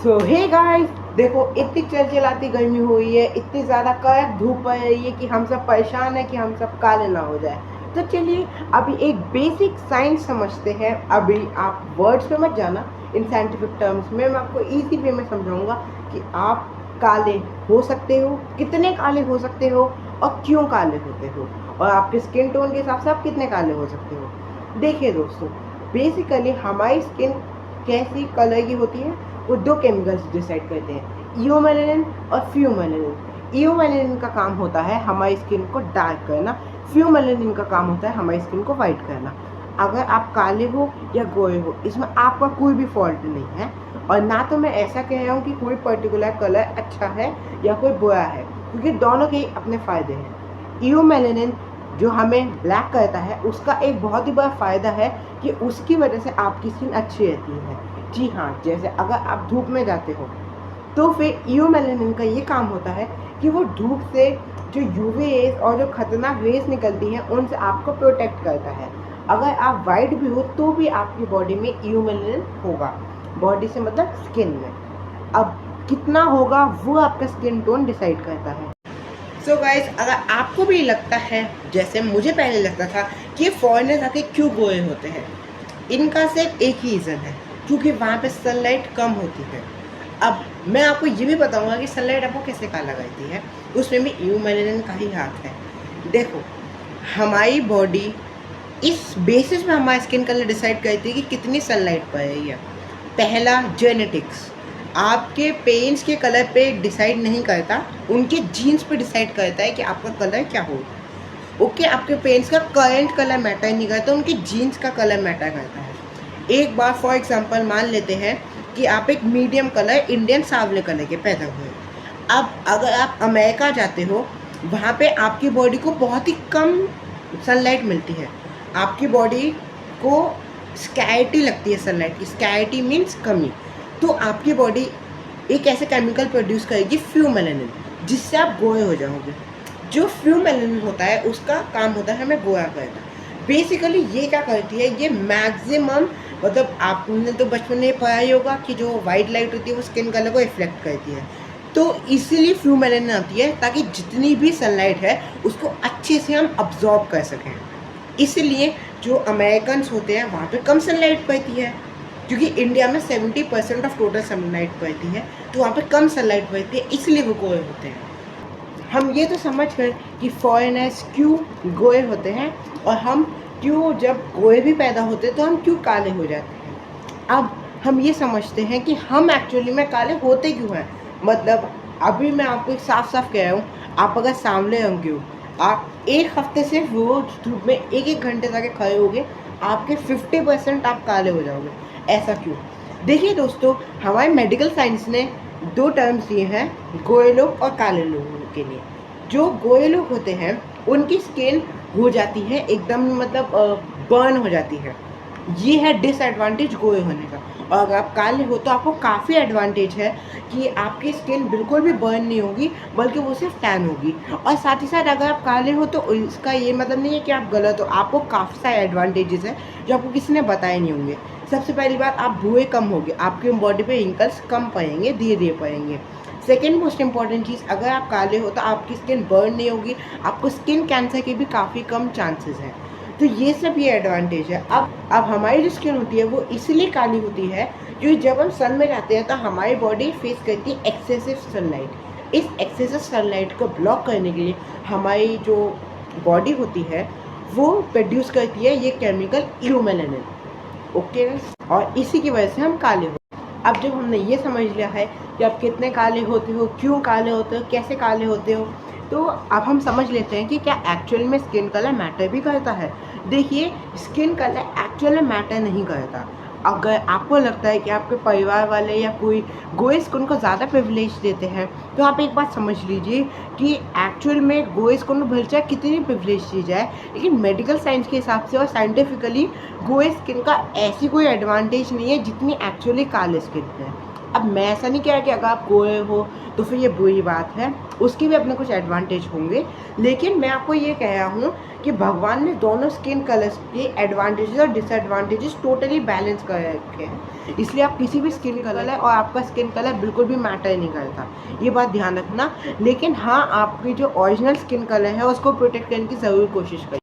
सो hey guys, देखो इतनी चलचलाती गर्मी हुई है, इतनी ज़्यादा कड़क धूप पड़ रही है कि हम सब परेशान है कि हम सब काले ना हो जाए। तो चलिए अभी एक बेसिक साइंस समझते हैं। अभी आप वर्ड्स पे मत जाना, इन साइंटिफिक टर्म्स में मैं आपको इजी वे में समझाऊंगा कि आप काले हो सकते हो, कितने काले हो सकते हो और क्यों काले होते हो, और आपके स्किन टोन के हिसाब से आप कितने काले हो सकते हो। देखिए दोस्तों, बेसिकली हमारी स्किन कैसी कलर की होती है वो दो केमिकल्स डिसाइड करते हैं, ईओमेलेनिन और फ्यूमेलेनिन। ईओमेलेनिन का काम होता है हमारी स्किन को डार्क करना, फ्यूमेलेनिन का काम होता है हमारी स्किन को वाइट करना। अगर आप काले हो या गोरे हो, इसमें आपका कोई भी फॉल्ट नहीं है, और ना तो मैं ऐसा कह रहा हूँ कि कोई पर्टिकुलर कलर अच्छा है या कोई बुरा है, क्योंकि दोनों के अपने फ़ायदे हैं। ईओमेलेनिन जो हमें ब्लैक करता है, उसका एक बहुत ही बड़ा फ़ायदा है कि उसकी वजह से आपकी स्किन अच्छी रहती है। जी हाँ, जैसे अगर आप धूप में जाते हो तो फिर ईओमेलेनिन का ये काम होता है कि वो धूप से जो यूवी रेज और जो खतरनाक रेज निकलती हैं उनसे आपको प्रोटेक्ट करता है। अगर आप वाइट भी हो तो भी आपकी बॉडी में ईओमेलेनिन होगा, बॉडी से मतलब स्किन में। अब कितना होगा वो आपका स्किन टोन डिसाइड करता है। सो गाइज, अगर आपको भी लगता है जैसे मुझे पहले लगता था कि फॉरेनर्स आके क्यों गोरे होते हैं, इनका सिर्फ एक ही रीज़न है, क्योंकि वहाँ पे सनलाइट कम होती है। अब मैं आपको ये भी बताऊंगा कि सनलाइट आपको कैसे काला करती है, उसमें भी ईओमेलेनिन का ही हाथ है। देखो, हमारी बॉडी इस बेसिस पे हमारा स्किन कलर डिसाइड करती है कि कितनी सनलाइट पड़ रही है। पहला, जेनेटिक्स आपके पेरेंट्स के कलर पे डिसाइड नहीं करता, उनके जीन्स पे डिसाइड करता है कि आपका कलर क्या हो। ओके, आपके पेरेंट्स का करंट कलर मैटर नहीं करता, उनके जीन्स का कलर मैटर करता है। एक बार फॉर एग्जांपल मान लेते हैं कि आप एक मीडियम कलर इंडियन सांवले कलर के पैदा हुए। अब अगर आप अमेरिका जाते हो, वहाँ पे आपकी बॉडी को बहुत ही कम सनलाइट मिलती है, आपकी बॉडी को स्कैरिटी लगती है सनलाइट की। स्कैरिटी मीन्स कमी। तो आपकी बॉडी एक ऐसे केमिकल प्रोड्यूस करेगी फ्यूमेलेनिन, जिससे आप गोरे हो जाओगे। जो फ्यूमेलेनिन होता है उसका काम होता है हमें गोरा करना। बेसिकली ये क्या करती है, ये मैक्सिमम, मतलब आपने तो बचपन में पढ़ा ही होगा कि जो वाइट लाइट होती है वो स्किन कलर को रिफ्लेक्ट करती है। तो इसीलिए फ्यूमेलेनिन आती है ताकि जितनी भी सनलाइट है उसको अच्छे से हम अब्जॉर्ब कर सकें। इसलिए जो अमेरिकन्स होते हैं वहाँ पे कम सनलाइट पड़ती है, क्योंकि इंडिया में 70% ऑफ टोटल सनलाइट पड़ती है, तो वहाँ पे कम सनलाइट पड़ती है, इसलिए वो गोरे होते हैं। हम ये तो समझ गए कि फॉरेनर्स क्यों गोरे होते हैं, और हम क्यों जब गोरे भी पैदा होते हैं तो हम क्यों काले हो जाते हैं। अब हम ये समझते हैं कि हम एक्चुअली में काले होते क्यों हैं। मतलब अभी मैं आपको एक साफ साफ कह रहा हूँ, आप अगर सामने रंग के हो, आप एक हफ्ते से रोज धूप में एक एक घंटे तक खड़े होगे, आपके 50% आप काले हो जाओगे। ऐसा क्यों? देखिए दोस्तों, हमारे मेडिकल साइंस ने दो टर्म्स दिए हैं गोरे लोग और काले लोगों के लिए। जो गोरे लोग होते हैं उनकी स्किन हो जाती है एकदम, मतलब बर्न हो जाती है। ये है डिसएडवांटेज गोरे होने का। और अगर आप काले हो तो आपको काफ़ी एडवांटेज है कि आपकी स्किन बिल्कुल भी बर्न नहीं होगी, बल्कि वो सिर्फ टैन होगी। और साथ ही साथ अगर आप काले हो तो इसका ये मतलब नहीं है कि आप गलत हो, आपको काफ़ी सारे एडवांटेजेस हैं जो आपको किसी ने बताए नहीं होंगे। सबसे पहली बात, आप भूए कम होंगे, आपकी बॉडी पे रिंकल्स कम पड़ेंगे, धीरे धीरे पड़ेंगे। सेकेंड मोस्ट इंपॉर्टेंट चीज़, अगर आप काले हो तो आपकी स्किन बर्न नहीं होगी, आपको स्किन कैंसर के भी काफ़ी कम चांसेस हैं। तो ये सब ये एडवांटेज है। अब हमारी जो स्किन होती है वो इसलिए काली होती है क्योंकि जब हम सन में जाते हैं तो हमारी बॉडी फेस करती है एक्सेसिव सनलाइट। इस एक्सेसिव सनलाइट को ब्लॉक करने के लिए हमारी जो बॉडी होती है वो प्रोड्यूस करती है ये केमिकल ईओमेलेनिन। ओके, और इसी की वजह से हम काले होते हैं। अब जब हमने ये समझ लिया है कि आप कितने काले होते हो, क्यों काले होते हो, कैसे काले होते हो, तो अब हम समझ लेते हैं कि क्या एक्चुअल में स्किन कलर मैटर भी करता है। देखिए, स्किन कलर एक्चुअल में मैटर नहीं करता। अगर आपको लगता है कि आपके परिवार वाले या कोई गोरे स्किन को ज़्यादा प्रिविलेज देते हैं, तो आप एक बात समझ लीजिए कि एक्चुअल में गोरे स्किन को भले चाहे कितनी प्रिविलेज दी जाए, लेकिन मेडिकल साइंस के हिसाब से और साइंटिफिकली गोरे स्किन का ऐसी कोई एडवांटेज नहीं है जितनी एक्चुअली काले स्किन है। अब मैं ऐसा नहीं कह कि अगर आप गोरे हो तो फिर ये बुरी बात है, उसके भी अपने कुछ एडवांटेज होंगे, लेकिन मैं आपको ये कह रहा हूँ कि भगवान ने दोनों स्किन कलर्स के एडवांटेजेस और डिसएडवांटेजेस टोटली बैलेंस कर रखे हैं। इसलिए आप किसी भी स्किन कलर और आपका स्किन कलर बिल्कुल भी मैटर नहीं करता, ये बात ध्यान रखना। लेकिन हाँ, आपकी जो ओरिजिनल स्किन कलर है उसको प्रोटेक्ट करने की ज़रूर कोशिश करिए।